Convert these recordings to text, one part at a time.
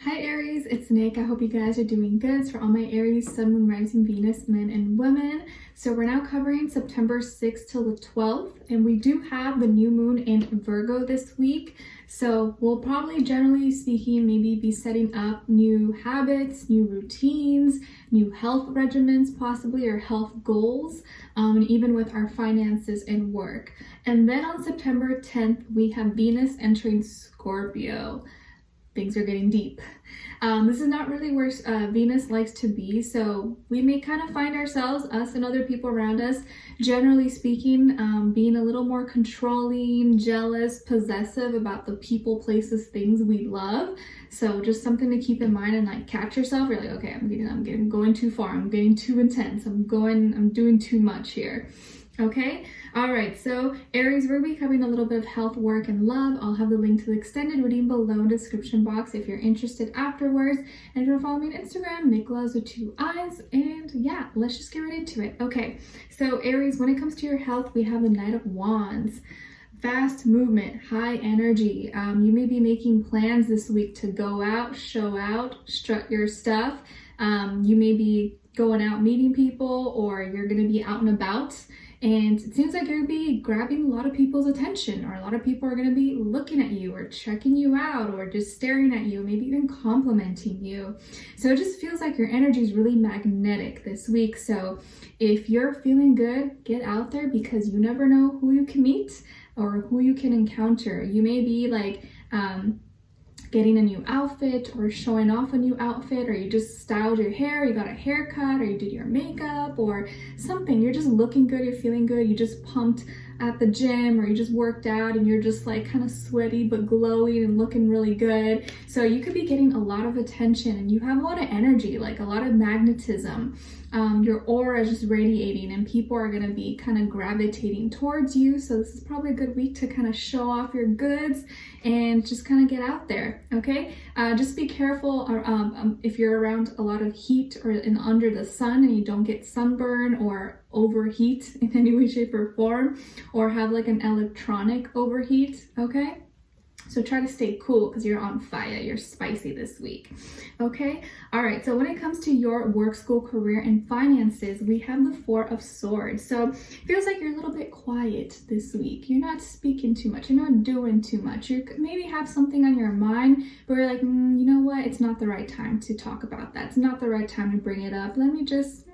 Hi Aries, it's Nick. I hope you guys are doing good. For all my Aries, Sun, Moon, Rising, Venus, men and women. So we're now covering September 6th till the 12th, and we do have the new moon in Virgo this week. So we'll probably, generally speaking, maybe be setting up new habits, new routines, new health regimens possibly, or health goals, and even with our finances and work. And then on September 10th, we have Venus entering Scorpio. Things are getting deep. This is not really where Venus likes to be, so we may kind of find ourselves, us and other people around us, generally speaking, being a little more controlling, jealous, possessive about the people, places, things we love. So just something to keep in mind and like catch yourself. You're like, okay, I'm going too far. I'm getting too intense. I'm doing too much here. Okay, all right, so Aries, we're going to be covering a little bit of health, work, and love. I'll have the link to the extended reading below in the description box if you're interested afterwards. And if you want to follow me on Instagram, Nicloves with 2 eyes. And yeah, let's just get right into it. Okay, so Aries, when it comes to your health, we have the Knight of Wands. Fast movement, high energy. You may be making plans this week to go out, show out, strut your stuff. You may be going out meeting people, or you're going to be out and about. And it seems like you're going to be grabbing a lot of people's attention, or a lot of people are going to be looking at you or checking you out or just staring at you, maybe even complimenting you. So it just feels like your energy is really magnetic this week. So if you're feeling good, get out there, because you never know who you can meet or who you can encounter. You may be like, getting a new outfit or showing off a new outfit, or you just styled your hair, you got a haircut, or you did your makeup or something. You're just looking good, you're feeling good, you just pumped at the gym, or you just worked out and you're just like kind of sweaty but glowing and looking really good. So you could be getting a lot of attention, and you have a lot of energy, like a lot of magnetism. Your aura is just radiating, and people are going to be kind of gravitating towards you. So this is probably a good week to kind of show off your goods and just kind of get out there. Okay, just be careful if you're around a lot of heat or under the sun, and you don't get sunburn or overheat in any way, shape, or form, or have like an electronic overheat. Okay, so try to stay cool, because you're on fire, you're spicy this week. Okay, all right, so when it comes to your work, school, career, and finances, we have the 4 of Swords. So it feels like you're a little bit quiet this week. You're not speaking too much, you're not doing too much. You maybe have something on your mind, but you're like, you know what, it's not the right time to talk about that. It's not the right time to bring it up. Let me just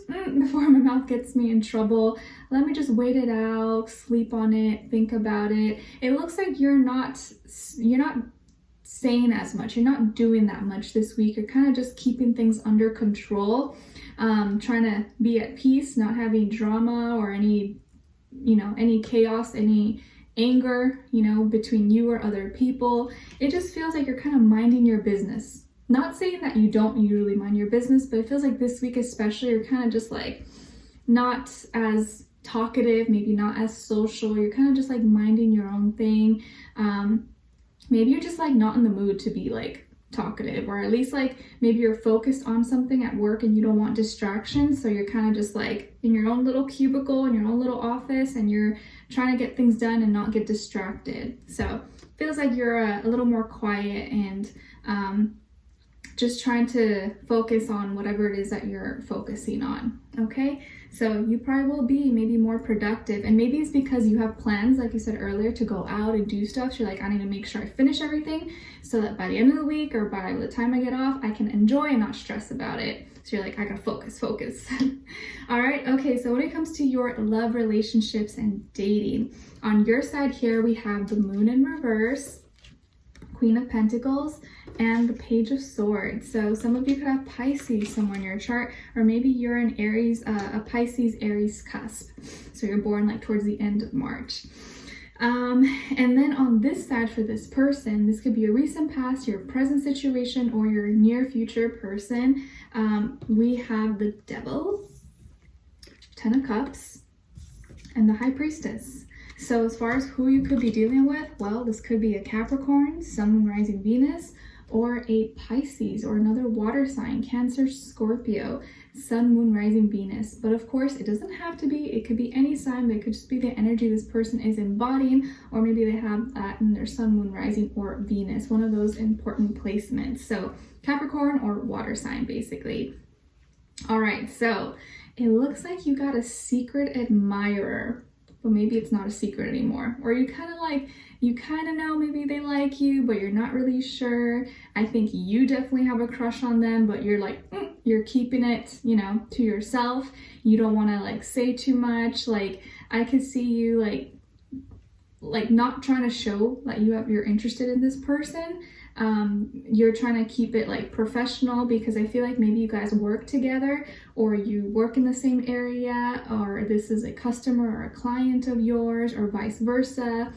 before my mouth gets me in trouble, let me just wait it out, sleep on it, think about it. It looks like you're not saying as much, you're not doing that much this week. You're kind of just keeping things under control, trying to be at peace, not having drama or any chaos, any anger, between you or other people. It just feels like you're kind of minding your business. Not saying that you don't usually mind your business, but it feels like this week especially, you're kind of just like not as talkative, maybe not as social. You're kind of just like minding your own thing. Maybe you're just like not in the mood to be like talkative, or at least like maybe you're focused on something at work and you don't want distractions. So you're kind of just like in your own little cubicle, in your own little office, and you're trying to get things done and not get distracted. So it feels like you're a little more quiet and just trying to focus on whatever it is that you're focusing on. Okay, so you probably will be maybe more productive, and maybe it's because you have plans, like you said earlier, to go out and do stuff. So you're like, I need to make sure I finish everything so that by the end of the week, or by the time I get off, I can enjoy and not stress about it. So you're like, I gotta focus. All right, okay, so when it comes to your love, relationships, and dating, on your side here, we have the Moon in reverse, Queen of Pentacles, and the Page of Swords. So some of you could have Pisces somewhere in your chart, or maybe you're an Aries, a Pisces Aries cusp. So you're born like towards the end of March. And then on this side for this person, this could be a recent past, your present situation, or your near future person. We have the Devil, 10 of Cups, and the High Priestess. So as far as who you could be dealing with, well, this could be a Capricorn, Sun, Moon, Rising, Venus, or a Pisces or another water sign, Cancer, Scorpio, Sun, Moon, Rising, Venus. But of course, it doesn't have to be. It could be any sign, but it could just be the energy this person is embodying, or maybe they have that in their Sun, Moon, Rising, or Venus, one of those important placements. So Capricorn or water sign, basically. All right, so it looks like you got a secret admirer, but maybe it's not a secret anymore. Or you kind of know maybe they like you, but you're not really sure. I think you definitely have a crush on them, but you're like, you're keeping it, you know, to yourself. You don't want to like say too much. Like I could see you like not trying to show that you're interested in this person. You're trying to keep it like professional, because I feel like maybe you guys work together, or you work in the same area, or this is a customer or a client of yours, or vice versa.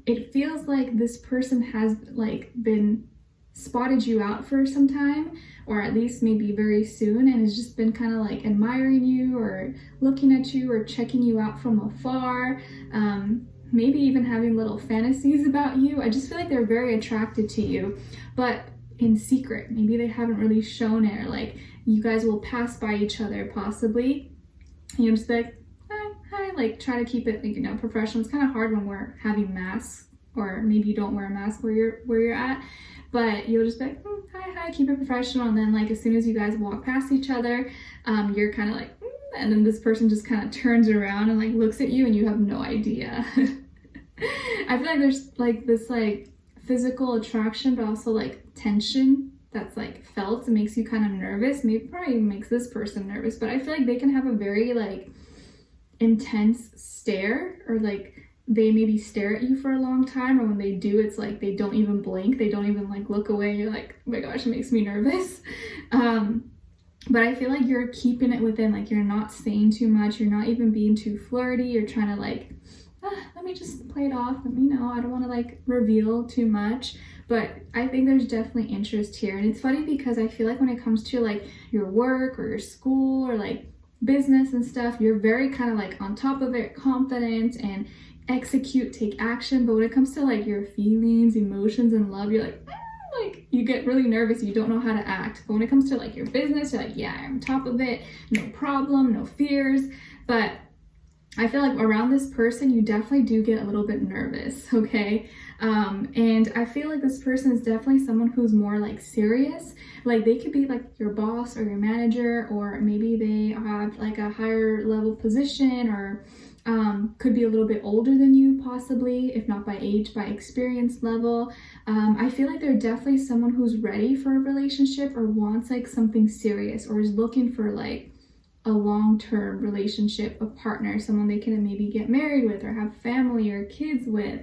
It feels like this person has like been spotted you out for some time, or at least maybe very soon, and has just been kind of like admiring you or looking at you or checking you out from afar. Maybe even having little fantasies about you. I just feel like they're very attracted to you, but in secret. Maybe they haven't really shown it, or like you guys will pass by each other possibly. You know, just like, hi, like try to keep it, like, you know, professional. It's kind of hard when we're having masks, or maybe you don't wear a mask where you're at, but you'll just be like, hi, keep it professional. And then like as soon as you guys walk past each other, you're kind of like, and then this person just kind of turns around and like looks at you, and you have no idea. I feel like there's like this like physical attraction, but also like tension that's like felt. It makes you kind of nervous. Maybe probably makes this person nervous, but I feel like they can have a very like intense stare, or like they maybe stare at you for a long time, or when they do, it's like they don't even blink, they don't even like look away. You're like, oh my gosh, it makes me nervous. But I feel like you're keeping it within, like you're not saying too much, you're not even being too flirty, you're trying to like, let me just play it off, let me know, I don't want to like reveal too much. But I think there's definitely interest here. And it's funny because I feel like when it comes to like your work or your school or like business and stuff, you're very kind of like on top of it, confident and execute, take action. But when it comes to like your feelings, emotions, and love, you're like you get really nervous, you don't know how to act. But when it comes to like your business, you're like, yeah, I'm on top of it, no problem, no fears. But I feel like around this person, you definitely do get a little bit nervous, okay? And I feel like this person is definitely someone who's more like serious. Like they could be like your boss or your manager, or maybe they have like a higher level position, or could be a little bit older than you possibly, if not by age, by experience level. I feel like they're definitely someone who's ready for a relationship, or wants like something serious, or is looking for like a long-term relationship, a partner, someone they can maybe get married with or have family or kids with.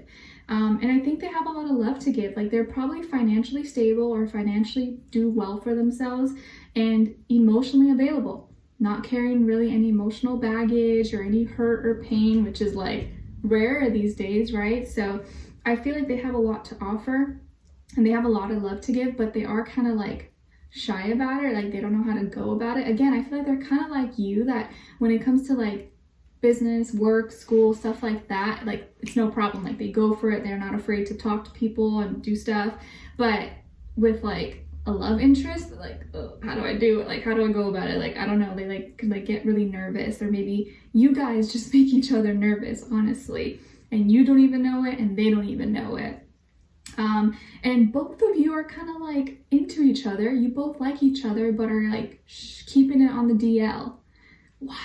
And I think they have a lot of love to give. Like they're probably financially stable, or financially do well for themselves, and emotionally available, not carrying really any emotional baggage or any hurt or pain, which is like rare these days, right? So I feel like they have a lot to offer, and they have a lot of love to give, but they are kind of like shy about it. Like they don't know how to go about it. Again, I feel like they're kind of like you, that when it comes to like business, work, school, stuff like that, like it's no problem. Like they go for it. They're not afraid to talk to people and do stuff. But with like a love interest, like, oh, how do I do it? Like, how do I go about it? Like, I don't know. They like could like get really nervous, or maybe you guys just make each other nervous, honestly, and you don't even know it, and they don't even know it. And both of you are kind of like into each other. You both like each other, but are like keeping it on the DL. Why?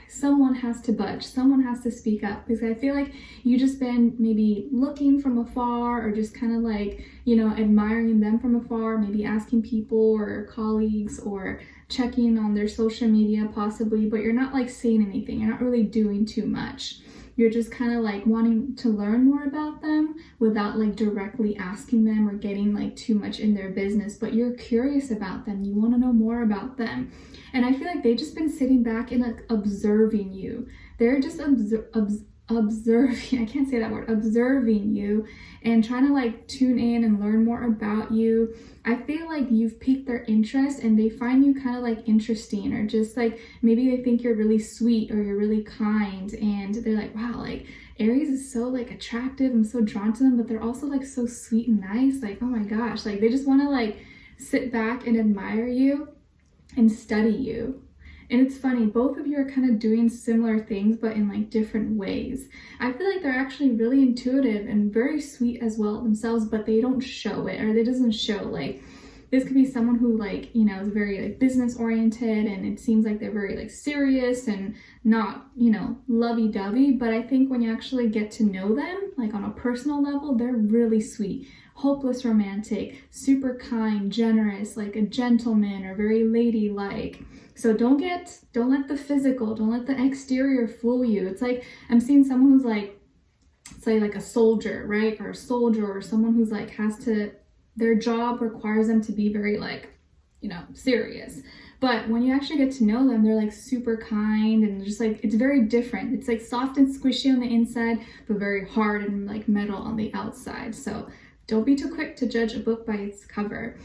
Someone has to budge. Someone has to speak up, because I feel like you just been maybe looking from afar, or just kind of like, you know, admiring them from afar, maybe asking people or colleagues, or checking on their social media possibly, but you're not like saying anything. You're not really doing too much. You're just kind of like wanting to learn more about them without like directly asking them or getting like too much in their business, but you're curious about them. You want to know more about them. And I feel like they've just been sitting back and like observing you. They're just observing, I can't say that word, observing you, and trying to like tune in and learn more about you. I feel like you've piqued their interest, and they find you kind of like interesting, or just like maybe they think you're really sweet or you're really kind, and they're like, wow, like Aries is so like attractive. I'm so drawn to them, but they're also like so sweet and nice. Like, oh my gosh, like they just want to like sit back and admire you and study you. And it's funny, both of you are kind of doing similar things, but in like different ways. I feel like they're actually really intuitive and very sweet as well themselves, but they don't show it, or it doesn't show. Like, this could be someone who like, you know, is very like business oriented, and it seems like they're very like serious and not, you know, lovey-dovey. But I think when you actually get to know them, like on a personal level, they're really sweet, hopeless romantic, super kind, generous, like a gentleman, or very ladylike. So don't let the physical, don't let the exterior fool you. It's like, I'm seeing someone who's like, say like a soldier, right? Or a soldier, or someone who's like has to, their job requires them to be very like, you know, serious. But when you actually get to know them, they're like super kind, and just like, it's very different. It's like soft and squishy on the inside, but very hard and like metal on the outside. So don't be too quick to judge a book by its cover.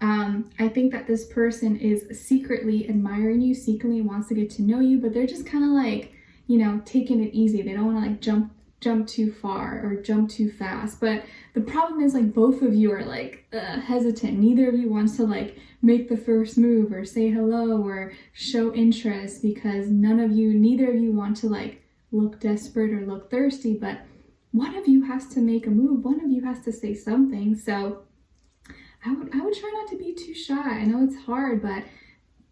I think that this person is secretly admiring you, secretly wants to get to know you, but they're just kind of like, you know, taking it easy. They don't want to like jump too far or jump too fast. But the problem is like both of you are like hesitant. Neither of you wants to like make the first move or say hello or show interest, because neither of you want to like look desperate or look thirsty. But one of you has to make a move. One of you has to say something. So I would try not to be too shy. I know it's hard, but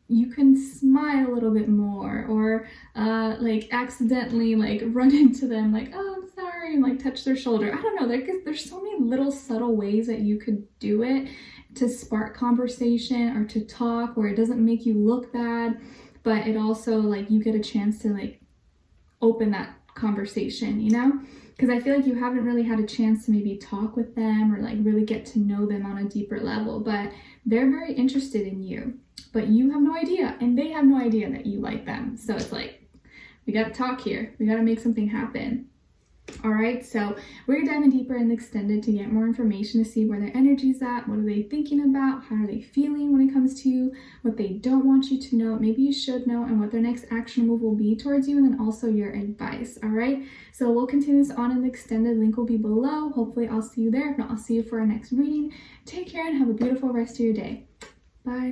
you can smile a little bit more, or like accidentally like run into them like, oh, I'm sorry, and like touch their shoulder. I don't know, there's so many little subtle ways that you could do it to spark conversation or to talk where it doesn't make you look bad, but it also like you get a chance to like open that conversation, you know? Because I feel like you haven't really had a chance to maybe talk with them or like really get to know them on a deeper level, but they're very interested in you, but you have no idea, and they have no idea that you like them. So it's like, we got to talk here. We got to make something happen. All right, so we're diving deeper in the extended to get more information to see where their energy's at, what are they thinking about, how are they feeling when it comes to you, what they don't want you to know, maybe you should know, and what their next action move will be towards you, and then also your advice. All right, so we'll continue this on in the extended. Link will be below. Hopefully I'll see you there. If not, I'll see you for our next reading. Take care and have a beautiful rest of your day.